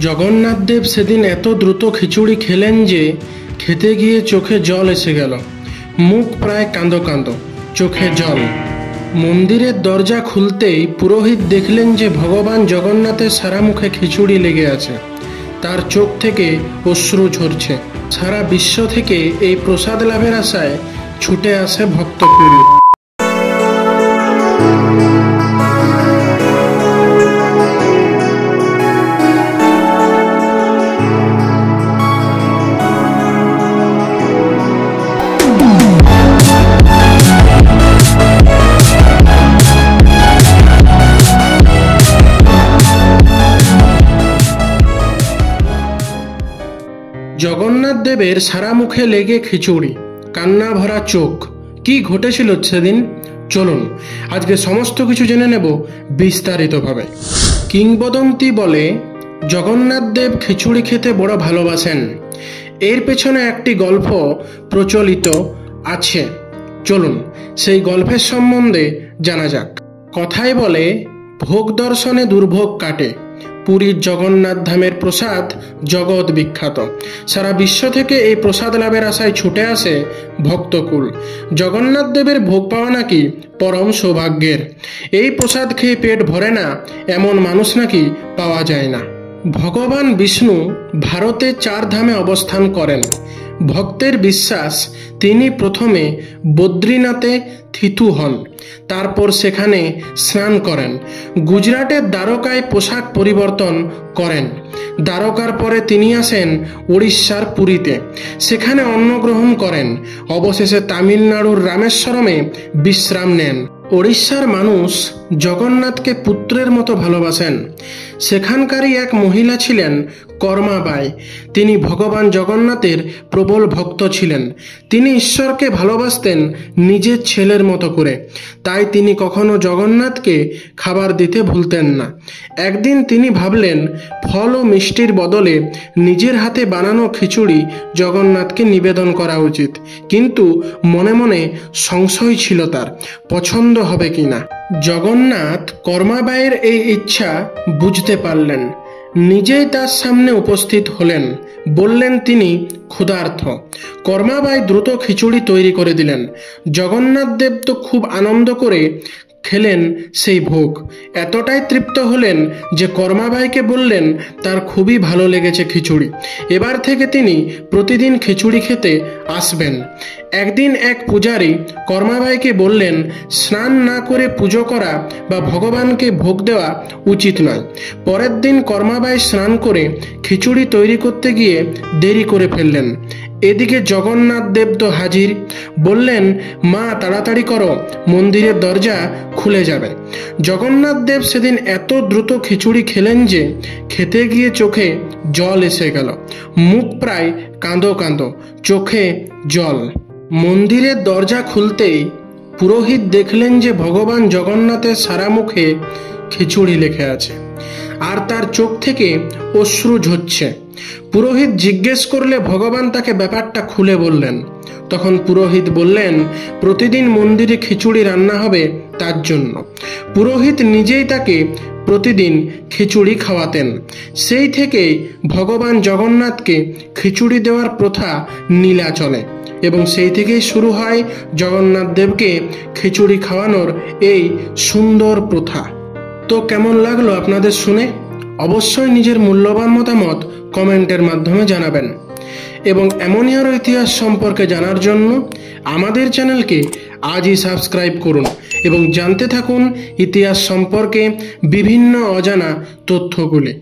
জগন্নাথ দেব সেদিন এত দ্রুত খিচুড়ি খেলেন যে খেতে গিয়ে চোখে জল এসে গেল। মুখ প্রায় কাঁদো কাঁদো, চোখে জল। মন্দিরের দরজা খুলতেই পুরোহিত দেখলেন যে ভগবান জগন্নাথের সারা মুখে খিচুড়ি লেগে আছে। তার চোখ থেকে অশ্রু ঝরছে। সারা বিশ্ব থেকে এই প্রসাদ লাভের আশায় ছুটে আসে ভক্তকুল। জগন্নাথ দেবের সারা মুখে লেগে খিচুড়ি, কান্না ভরা চোখ। কি ঘটেছিল সেদিন? চলুন আজকে সমস্ত কিছু জেনে নেব বিস্তারিতভাবে। কিংবদন্তি বলে জগন্নাথ দেব খিচুড়ি খেতে বড় ভালোবাসেন। এর পেছনে একটি গল্প প্রচলিত আছে। চলুন সেই গল্পের সম্বন্ধে জানা যাক। কথায় বলে ভোগ দর্শনে দুর্ভোগ কাটে। পুরীর জগন্নাথ ধামের প্রসাদ জগৎ বিখ্যাত। সারা বিশ্ব থেকে এই প্রসাদ লাভের আশায় ছুটে আসে ভক্তকুল। জগন্নাথ দেবের ভোগ পাওয়া নাকি পরম সৌভাগ্যের। এই প্রসাদ খেয়ে পেট ভরে না এমন মানুষ নাকি পাওয়া যায় না। ভগবান বিষ্ণু ভারতে 4 ধামে অবস্থান করেন। ভক্তের বিশ্বাস তিনি প্রথমে বদ্রীনাথে থিতু হন, তারপর সেখানে স্নান করেন। গুজরাটের দ্বারকায় পোশাক পরিবর্তন করেন। দ্বারকার পরে তিনি আসেন উড়িষ্যার পুরীতে, সেখানে অন্নগ্রহণ করেন। অবশেষে তামিলনাড়ুর রামেশ্বরমে বিশ্রাম নেন। ওড়িশার মানুষ জগন্নাথকে পুত্রের মতো ভালোবাসেন। সেখানকারই এক মহিলা ছিলেন কর্মাবাই। তিনি ভগবান জগন্নাথের প্রবল ভক্ত ছিলেন। তিনি ঈশ্বরকে ভালোবাসতেন নিজের ছেলের মতো করে। তাই তিনি কখনো জগন্নাথকে খাবার দিতে ভুলতেন না। একদিন তিনি ভাবলেন ফল ও মিষ্টির বদলে নিজের হাতে বানানো খিচুড়ি জগন্নাথকে নিবেদন করা উচিত। কিন্তু মনে মনে সংশয় ছিল তার পছন্দ হবে কিনা। জগন্নাথ কর্মাবাইয়ের এই ইচ্ছা বুঝতে পারলেন। নিজেই তার সামনে উপস্থিত হলেন। বললেন তিনি ক্ষুধার্ত। কর্মাবাই দ্রুত খিচুড়ি তৈরি করে দিলেন। জগন্নাথ দেব তো খুব আনন্দ করে খেলেন সেই ভোগ। এতটাই তৃপ্ত হলেন যে কর্মাবাইকে বললেন তার খুবই ভালো লেগেছে খিচুড়ি। এবার থেকে তিনি প্রতিদিন খিচুড়ি খেতে আসবেন। একদিন এক পূজারী কর্মাবাইকে বললেন স্নান না করে পুজো করা বা ভগবানকে ভোগ দেওয়া উচিত নয়। পরের দিন কর্মাবাই স্নান করে খিচুড়ি তৈরি করতে গিয়ে দেরি করে ফেললেন। এদিকে জগন্নাথ দেব তো হাজির। বললেন মা তাড়াতাড়ি করো, মন্দিরের দরজা খুলে যাবে। জগন্নাথ দেব সেদিন এত দ্রুত খিচুড়ি খেলেন যে খেতে গিয়ে চোখে জল এসে গেল। মুখ প্রায় কাঁদো কাঁদো, চোখে জল। মন্দিরের দরজা খুলতেই পুরোহিত দেখলেন যে ভগবান জগন্নাথের সারা মুখে খিচুড়ি লেখে আছে, আর তার চোখ থেকে অশ্রু ঝরছে। পুরোহিত জিজ্ঞেস করলে ভগবান তাকে ব্যাপারটা খুলে বললেন। তখন পুরোহিত বললেন প্রতিদিন মন্দিরে খিচুড়ি রান্না হবে তার জন্য। পুরোহিত নিজেই তাকে প্রতিদিন খিচুড়ি খাওয়াতেন। সেই থেকেই ভগবান জগন্নাথকে খিচুড়ি দেওয়ার প্রথা নীলাচলে, এবং সেই থেকেই শুরু হয় জগন্নাথ দেবকে খিচুড়ি খাওয়ানোর এই সুন্দর প্রথা। তো কেমন লাগলো আপনাদের শুনে? অবশ্যই নিজের মূল্যবান মতামত কমেন্টের মাধ্যমে জানাবেন। এবং এমনই আরও ইতিহাস সম্পর্কে জানার জন্য আমাদের চ্যানেলকে আজই সাবস্ক্রাইব করুন এবং জানতে থাকুন ইতিহাস সম্পর্কে বিভিন্ন অজানা তথ্যগুলি।